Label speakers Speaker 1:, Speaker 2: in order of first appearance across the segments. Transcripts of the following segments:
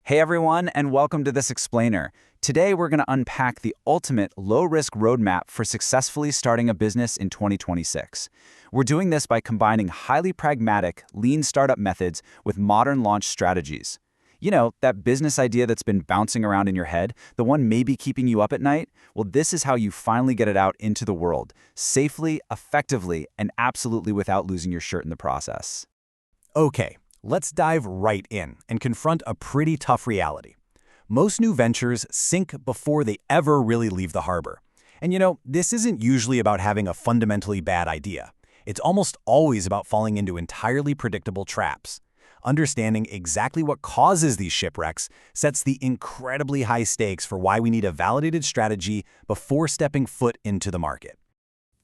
Speaker 1: Hey everyone, and welcome to this explainer. Today we're going to unpack the ultimate low-risk roadmap for successfully starting a business in 2026. We're doing this by combining highly pragmatic, lean startup methods with modern launch strategies. You know, that business idea that's been bouncing around in your head, the one maybe keeping you up at night? Well, this is how you finally get it out into the world, safely, effectively, and absolutely without losing your shirt in the process.
Speaker 2: Okay, let's dive right in and confront a pretty tough reality. Most new ventures sink before they ever really leave the harbor. And you know, this isn't usually about having a fundamentally bad idea. It's almost always about falling into entirely predictable traps. Understanding exactly what causes these shipwrecks sets the incredibly high stakes for why we need a validated strategy before stepping foot into the market.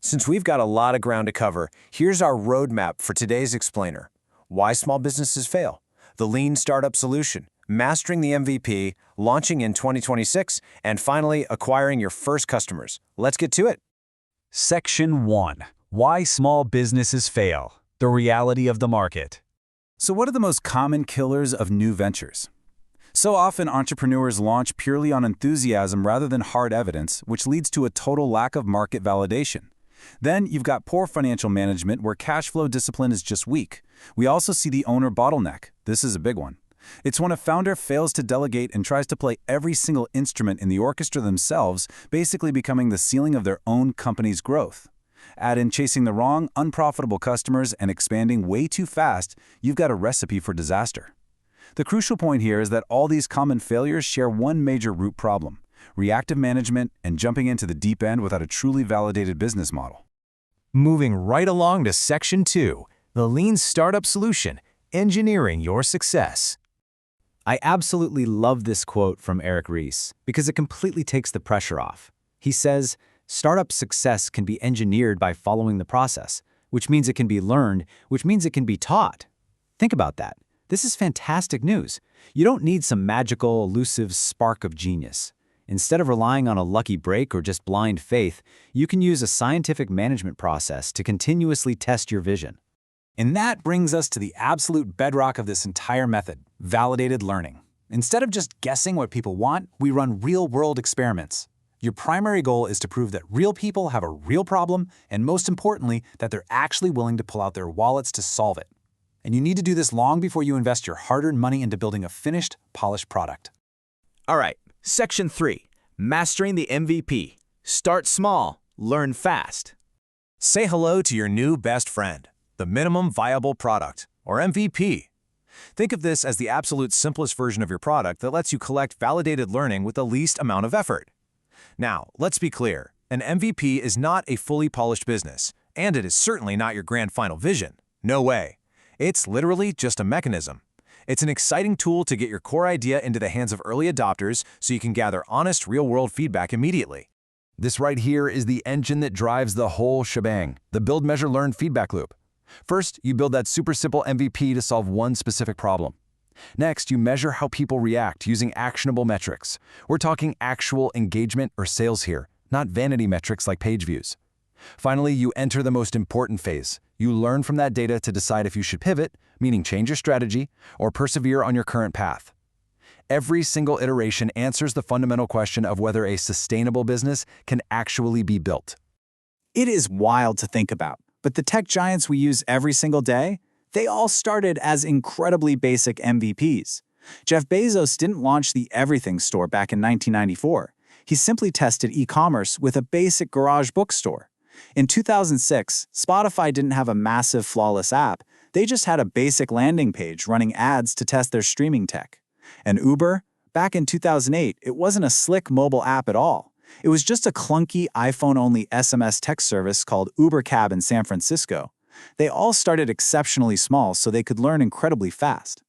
Speaker 3: Since we've got a lot of ground to cover, here's our roadmap for today's explainer. Why small businesses fail, the lean startup solution, mastering the MVP, launching in 2026, and finally acquiring your first customers. Let's get to it.
Speaker 2: Section 1. Why small businesses fail. The reality of the market.
Speaker 1: So what are the most common killers of new ventures? So often entrepreneurs launch purely on enthusiasm rather than hard evidence, which leads to a total lack of market validation. Then you've got poor financial management where cash flow discipline is just weak. We also see the owner bottleneck. This is a big one. It's when a founder fails to delegate and tries to play every single instrument in the orchestra themselves, basically becoming the ceiling of their own company's growth. Add in chasing the wrong, unprofitable customers and expanding way too fast, you've got a recipe for disaster. The crucial point here is that all these common failures share one major root problem: reactive management and jumping into the deep end without a truly validated business model.
Speaker 2: Moving right along to Section 2, the lean startup solution, engineering your success.
Speaker 1: I absolutely love this quote from Eric Ries because it completely takes the pressure off. He says, startup success can be engineered by following the process, which means it can be learned, which means it can be taught. Think about that. This is fantastic news. You don't need some magical, elusive spark of genius. Instead of relying on a lucky break or just blind faith, you can use a scientific management process to continuously test your vision. And that brings us to the absolute bedrock of this entire method: validated learning. Instead of just guessing what people want, we run real-world experiments. Your primary goal is to prove that real people have a real problem, and most importantly, that they're actually willing to pull out their wallets to solve it. And you need to do this long before you invest your hard-earned money into building a finished, polished product.
Speaker 4: All right, Section 3, Mastering the MVP. Start small, learn fast.
Speaker 3: Say hello to your new best friend, the minimum viable product, or MVP. Think of this as the absolute simplest version of your product that lets you collect validated learning with the least amount of effort. Now, let's be clear, an MVP is not a fully polished business, and it is certainly not your grand final vision. No way. It's literally just a mechanism. It's an exciting tool to get your core idea into the hands of early adopters so you can gather honest, real-world feedback immediately.
Speaker 5: This right here is the engine that drives the whole shebang, the build, measure, learn feedback loop. First, you build that super simple MVP to solve one specific problem. Next, you measure how people react using actionable metrics. We're talking actual engagement or sales here, not vanity metrics like page views. Finally, you enter the most important phase. You learn from that data to decide if you should pivot, meaning change your strategy, or persevere on your current path. Every single iteration answers the fundamental question of whether a sustainable business can actually be built.
Speaker 1: It is wild to think about, but the tech giants we use every single day, they all started as incredibly basic MVPs. Jeff Bezos didn't launch the everything store back in 1994. He simply tested e-commerce with a basic garage bookstore. In 2006, Spotify didn't have a massive, flawless app. They just had a basic landing page running ads to test their streaming tech. And Uber? Back in 2008, it wasn't a slick mobile app at all. It was just a clunky iPhone-only SMS text service called Uber Cab in San Francisco. They all started exceptionally small so they could learn incredibly fast.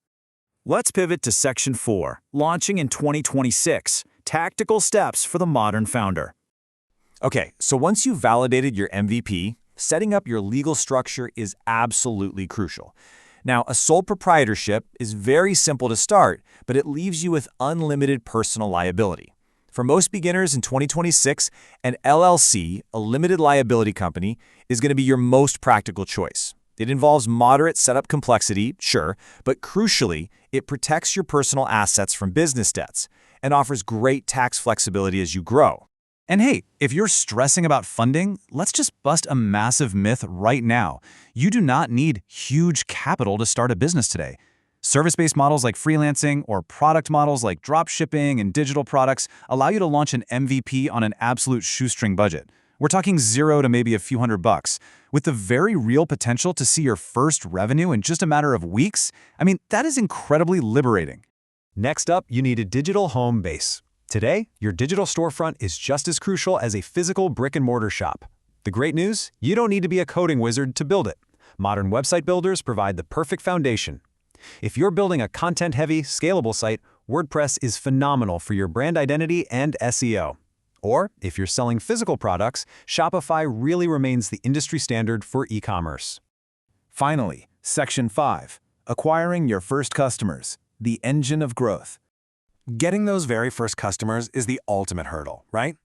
Speaker 4: Let's pivot to Section 4, Launching in 2026, Tactical Steps for the Modern Founder.
Speaker 2: Okay, so once you've validated your MVP, setting up your legal structure is absolutely crucial. Now, a sole proprietorship is very simple to start, but it leaves you with unlimited personal liability. For most beginners in 2026, an LLC, a limited liability company, is going to be your most practical choice.
Speaker 3: It involves moderate setup complexity, sure, but crucially, it protects your personal assets from business debts and offers great tax flexibility as you grow. And hey, if you're stressing about funding, let's just bust a massive myth right now. You do not need huge capital to start a business today. Service-based models like freelancing or product models like drop shipping and digital products allow you to launch an MVP on an absolute shoestring budget. We're talking $0 to maybe a few $100, with the very real potential to see your first revenue in just a matter of weeks. I mean, that is incredibly liberating.
Speaker 2: Next up, you need a digital home base. Today, your digital storefront is just as crucial as a physical brick-and-mortar shop. The great news? You don't need to be a coding wizard to build it. Modern website builders provide the perfect foundation. If you're building a content-heavy, scalable site, WordPress is phenomenal for your brand identity and SEO. Or, if you're selling physical products, Shopify really remains the industry standard for e-commerce.
Speaker 3: Finally, Section 5, Acquiring Your First Customers, the Engine of Growth.
Speaker 2: Getting those very first customers is the ultimate hurdle, right?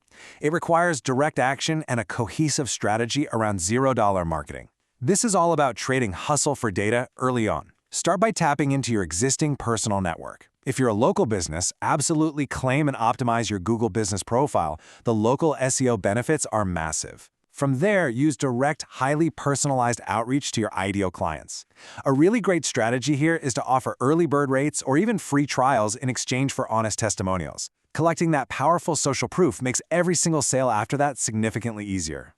Speaker 2: It requires direct action and a cohesive strategy around $0 marketing. This is all about trading hustle for data early on. Start by tapping into your existing personal network. If you're a local business, absolutely claim and optimize your Google Business Profile. The local SEO benefits are massive. From there, use direct, highly personalized outreach to your ideal clients. A really great strategy here is to offer early bird rates or even free trials in exchange for honest testimonials. Collecting that powerful social proof makes every single sale after that significantly easier.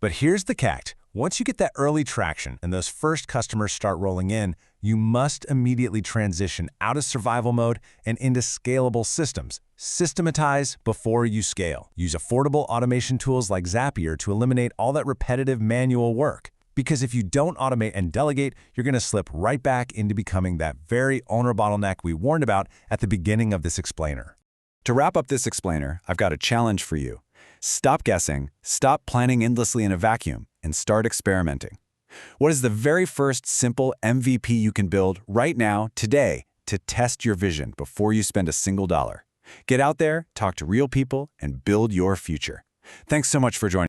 Speaker 3: But here's the catch. Once you get that early traction and those first customers start rolling in, you must immediately transition out of survival mode and into scalable systems. Systematize before you scale. Use affordable automation tools like Zapier to eliminate all that repetitive manual work. Because if you don't automate and delegate, you're going to slip right back into becoming that very owner bottleneck we warned about at the beginning of this explainer.
Speaker 1: To wrap up this explainer, I've got a challenge for you. Stop guessing, stop planning endlessly in a vacuum, and start experimenting. What is the very first simple MVP you can build right now, today, to test your vision before you spend a single dollar? Get out there, talk to real people, and build your future. Thanks so much for joining.